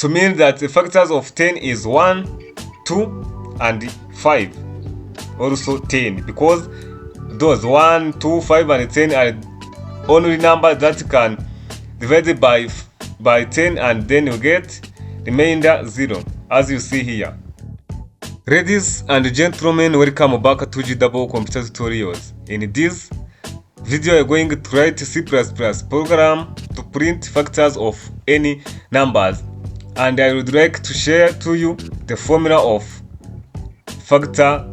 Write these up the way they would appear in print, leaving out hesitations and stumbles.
to mean that the factors of 10 is 1, 2, and 5. Also 10, because those 1, 2, 5, and 10 are only numbers that can divide it by 10, and then you get remainder 0, as you see here. Ladies and gentlemen, welcome back to G-Double Computer Tutorials. In this video, I'm going to write C++ program to print factors of any numbers, and I would like to share to you the formula of factor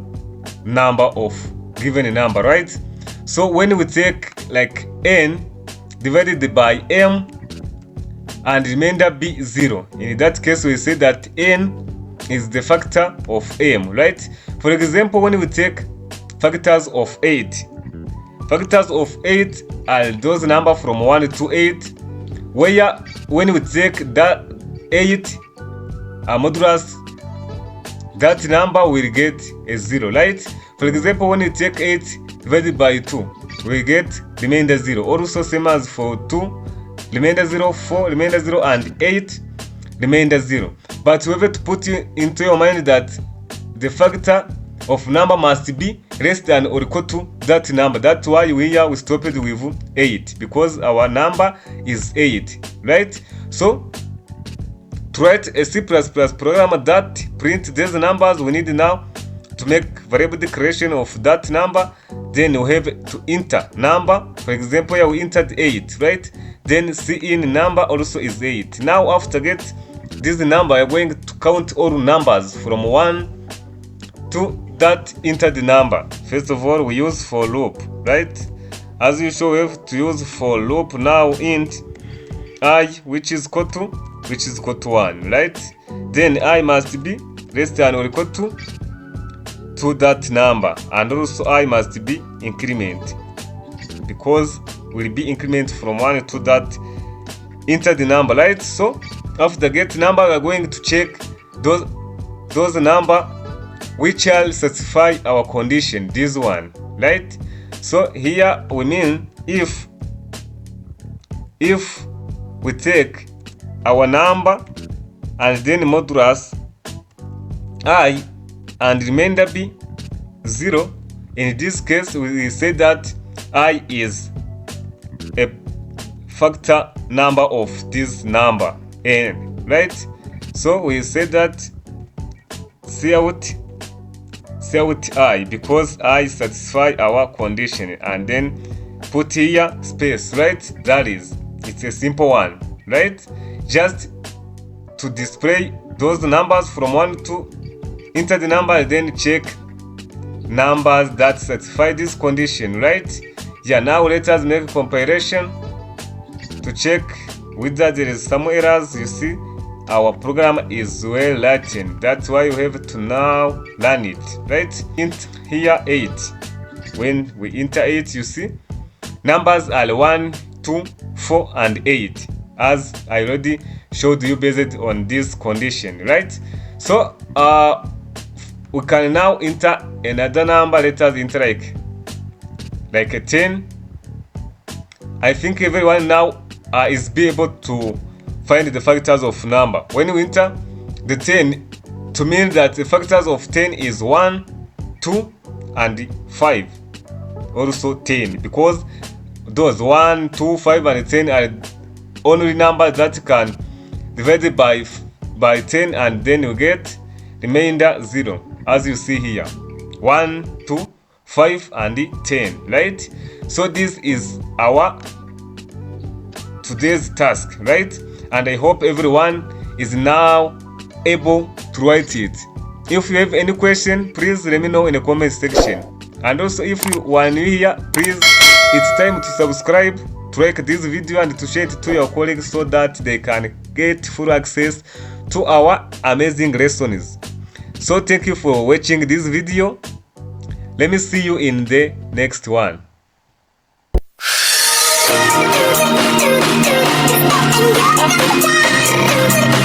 number of given number, right? So when we take like n divided by m and remainder be 0, in that case we say that n is the factor of m, right? For example, when we take factors of 8, factors of 8 are those numbers from 1 to 8, where when we take that 8 modulus, that number will get a 0, right? For example, when you take 8 divided by 2, we get remainder 0. Also same as for 2, remainder 0, 4, remainder 0, and 8, remainder 0. But we have to put into your mind that the factor of number must be less than or equal to that number. That's why we stopped with 8, because our number is 8, right? So to write a C++ program that prints these numbers, we need now to make variable declaration of that number. Then we have to enter number. For example, here we entered 8, right? Then cin number also is 8. Now after get this number, I'm going to count all numbers from 1 to that entered number. First of all, we use for loop, right? As usual, we have to use for loop. Now int I, which is equal to 1, right? Then I must be less than or equal to that number, and also I must be increment, because will be increment from 1 to that entered number, right? So after get number, we are going to check those number which will satisfy our condition, this one, right? So here we mean if we take our number and then modulus I and remainder be 0, in this case we say that I is a factor number of this number n, right? So we say that cout I, because I satisfy our condition, and then put here space, right? That is, it's a simple one, right? Just to display those numbers from 1 to enter the number, and then check numbers that satisfy this condition, right? Yeah, now let us make a comparison to check whether there is some errors. You see, our program is well written. That's why we have to now run it, right? Int here 8. When we enter 8, you see numbers are 1, 2, 4, and 8, as I already showed you based on this condition, right? So we can now enter another number. Let us enter like a 10. I think everyone now is be able to find the factors of number. When we enter the 10, to mean that the factors of 10 is 1, 2, and 5. Also 10, because those 1, 2, 5, and 10 are only numbers that can divide it by 10, and then you get remainder 0, as you see here, 1, 2, 5, and 10, right? So this is our today's task, right? And I hope everyone is now able to write it. If you have any question, please let me know in the comment section. And also, if you are new here, please, it's time to subscribe, to like this video, and to share it to your colleagues so that they can get full access to our amazing lessons. So thank you for watching this video. Let me see you in the next one. We'll be right back.